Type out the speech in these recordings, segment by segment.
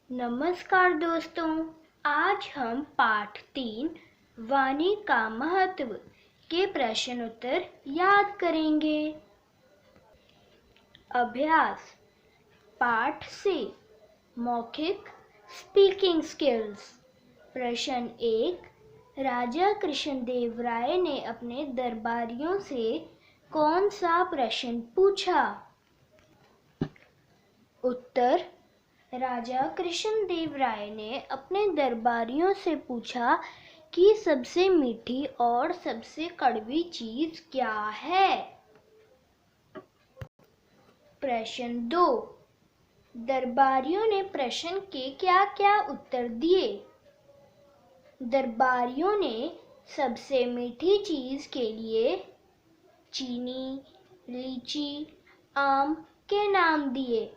नमस्कार दोस्तों, आज हम पाठ 3 वाणी का महत्व के प्रश्न उत्तर याद करेंगे। अभ्यास पाठ से मौखिक स्पीकिंग स्किल्स। प्रश्न 1, राजा कृष्णदेव राय ने अपने दरबारियों से कौन सा प्रश्न पूछा? उत्तर, राजा कृष्णदेव राय ने अपने दरबारियों से पूछा कि सबसे मीठी और सबसे कड़वी चीज क्या है। प्रश्न 2, दरबारियों ने प्रश्न के क्या क्या उत्तर दिए? दरबारियों ने सबसे मीठी चीज के लिए चीनी, लीची, आम के नाम दिए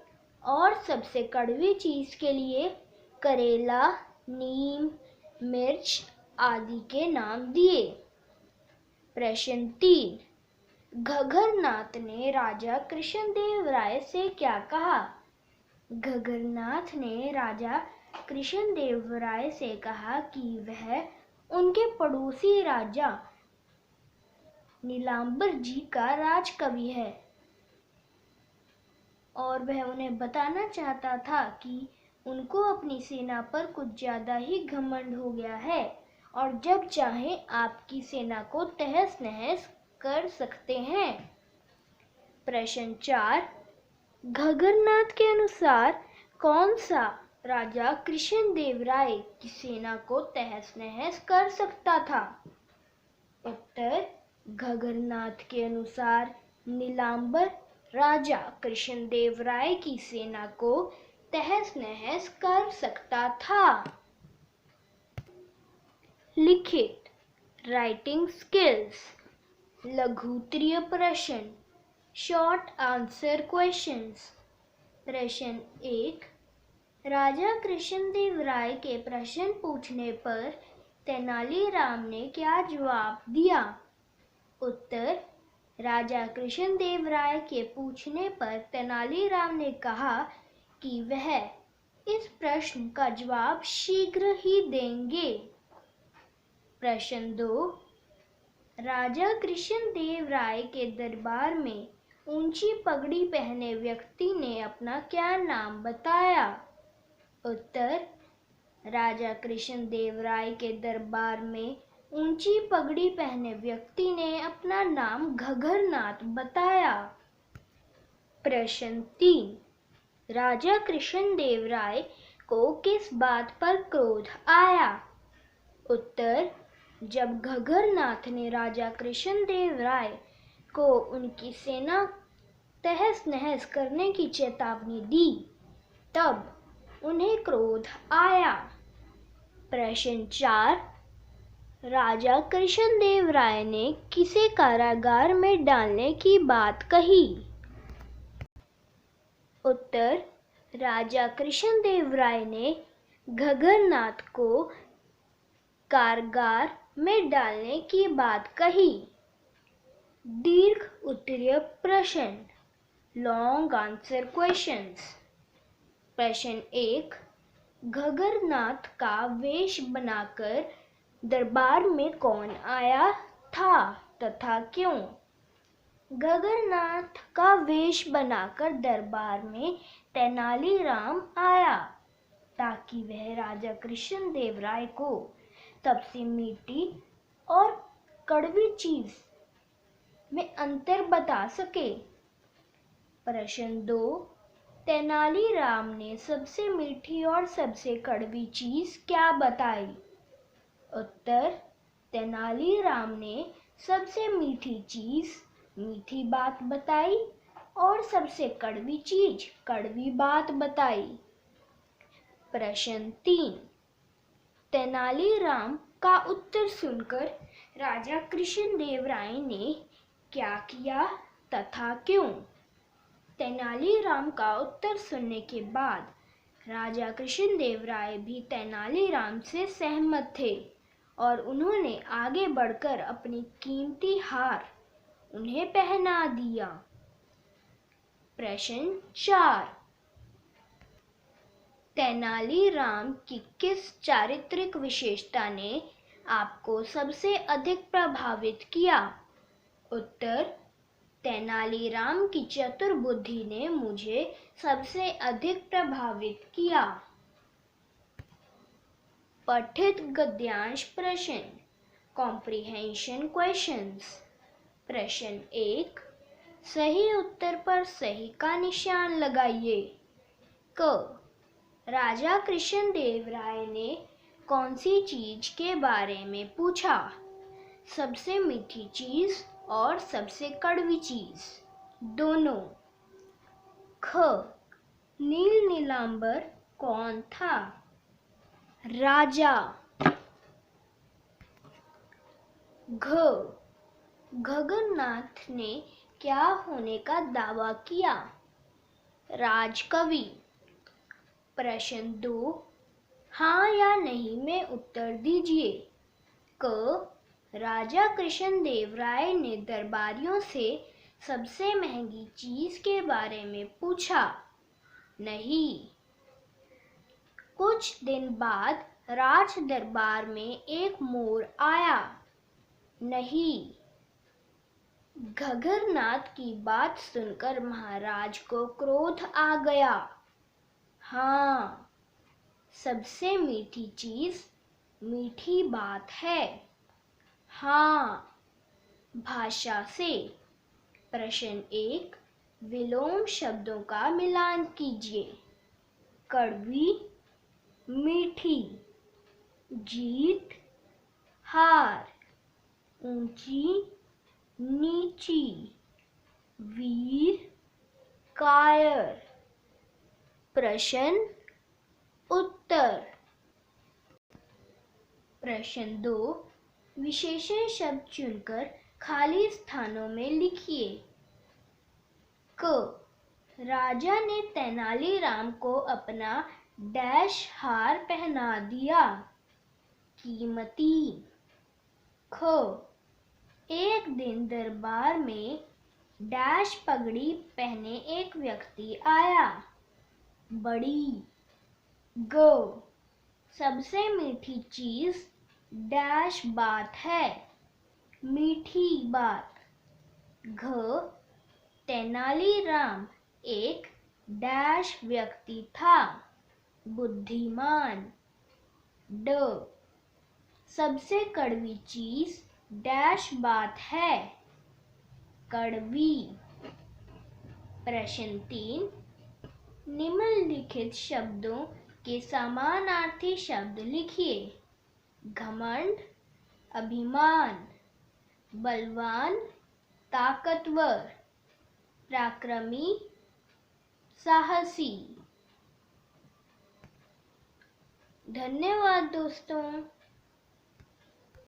और सबसे कड़वी चीज के लिए करेला, नीम, मिर्च आदि के नाम दिए। प्रश्न 3, घग्गरनाथ ने राजा कृष्णदेव राय से क्या कहा? घग्गरनाथ ने राजा कृष्णदेव राय से कहा कि वह उनके पड़ोसी राजा नीलांबर जी का राजकवि है और वह उन्हें बताना चाहता था कि उनको अपनी सेना पर कुछ ज्यादा ही घमंड हो गया है और जब चाहें आपकी सेना को तहस नहस कर सकते हैं। प्रश्न 4, घग्गरनाथ के अनुसार कौन सा राजा कृष्णदेव राय की सेना को तहस नहस कर सकता था? उत्तर, घग्गरनाथ के अनुसार नीलांबर राजा कृष्णदेव राय की सेना को तहस नहस कर सकता था। लिखित राइटिंग स्किल्स। लघुत्तरीय प्रश्न शॉर्ट आंसर क्वेश्चंस। प्रश्न 1, राजा कृष्णदेव राय के प्रश्न पूछने पर तेनालीराम ने क्या जवाब दिया? उत्तर, राजा कृष्णदेव राय के पूछने पर तेनालीराम ने कहा कि वह इस प्रश्न का जवाब शीघ्र ही देंगे। प्रश्न 2, राजा कृष्णदेव राय के दरबार में ऊंची पगड़ी पहने व्यक्ति ने अपना क्या नाम बताया? उत्तर, राजा कृष्णदेव राय के दरबार में ऊंची पगड़ी पहने व्यक्ति ने अपना नाम घग्गरनाथ बताया। प्रश्न 3, राजा कृष्णदेव राय को किस बात पर क्रोध आया? उत्तर, जब घग्गरनाथ ने राजा कृष्णदेव राय को उनकी सेना तहस नहस करने की चेतावनी दी, तब उन्हें क्रोध आया। प्रश्न 4, राजा कृष्णदेव राय ने किसे कारागार में डालने की बात कही? उत्तर, राजा कृष्णदेव राय ने घग्गरनाथ को कारागार में डालने की बात कही। दीर्घ उत्तरीय प्रश्न लॉन्ग आंसर क्वेश्चंस। प्रश्न 1, घग्गरनाथ का वेश बनाकर दरबार में कौन आया था तथा क्यों? घग्गरनाथ का वेश बनाकर दरबार में तेनालीराम आया ताकि वह राजा कृष्णदेव राय को सबसे मीठी और कड़वी चीज में अंतर बता सके। प्रश्न 2, तेनालीराम ने सबसे मीठी और सबसे कड़वी चीज क्या बताई? उत्तर, तेनालीराम ने सबसे मीठी चीज मीठी बात बताई और सबसे कड़वी चीज कड़वी बात बताई। प्रश्न 3, तेनालीराम का उत्तर सुनकर राजा कृष्णदेव राय ने क्या किया तथा क्यों? तेनालीराम का उत्तर सुनने के बाद राजा कृष्णदेव राय भी तेनालीराम से सहमत थे और उन्होंने आगे बढ़कर अपनी कीमती हार उन्हें पहना दिया। प्रश्न 4, तेनालीराम की किस चारित्रिक विशेषता ने आपको सबसे अधिक प्रभावित किया? उत्तर: तेनालीराम की चतुर बुद्धि ने मुझे सबसे अधिक प्रभावित किया। पठित गद्यांश प्रश्न, कॉम्प्रिहेंशन क्वेश्चंस। प्रश्न 1, सही उत्तर पर सही का निशान लगाइए। क, राजा कृष्णदेव राय ने कौन सी चीज के बारे में पूछा? सबसे मीठी चीज और सबसे कड़वी चीज, दोनों। ख, नील नीलांबर कौन था? राजा। घ, गगननाथ ने क्या होने का दावा किया? राजकवि। प्रश्न 2, हाँ या नहीं में उत्तर दीजिए। क, राजा कृष्णदेव राय ने दरबारियों से सबसे महंगी चीज के बारे में पूछा। नहीं। कुछ दिन बाद राज दरबार में एक मोर आया। नहीं। गगननाथ की बात सुनकर महाराज को क्रोध आ गया। हाँ। सबसे मीठी चीज मीठी बात है। हाँ। भाषा से। प्रश्न 1, विलोम शब्दों का मिलान कीजिए। कड़वी, मीठी। जीत, हार। ऊंची, नीची। वीर, कायर। प्रश्न उत्तर। प्रश्न 2, विशेषण शब्द चुनकर खाली स्थानों में लिखिए। क, राजा ने तेनालीराम को अपना डैश हार पहना दिया। कीमती। ख, एक दिन दरबार में डैश पगड़ी पहने एक व्यक्ति आया। बड़ी। ग, सबसे मीठी चीज डैश बात है। मीठी बात। घ, तेनालीराम एक डैश व्यक्ति था। बुद्धिमान। ड, सबसे कड़वी चीज डैश बात है। कड़वी। प्रश्न 3, निम्नलिखित शब्दों के समानार्थी शब्द लिखिए। घमंड, अभिमान। बलवान, ताकतवर। पराक्रमी, साहसी। धन्यवाद दोस्तों।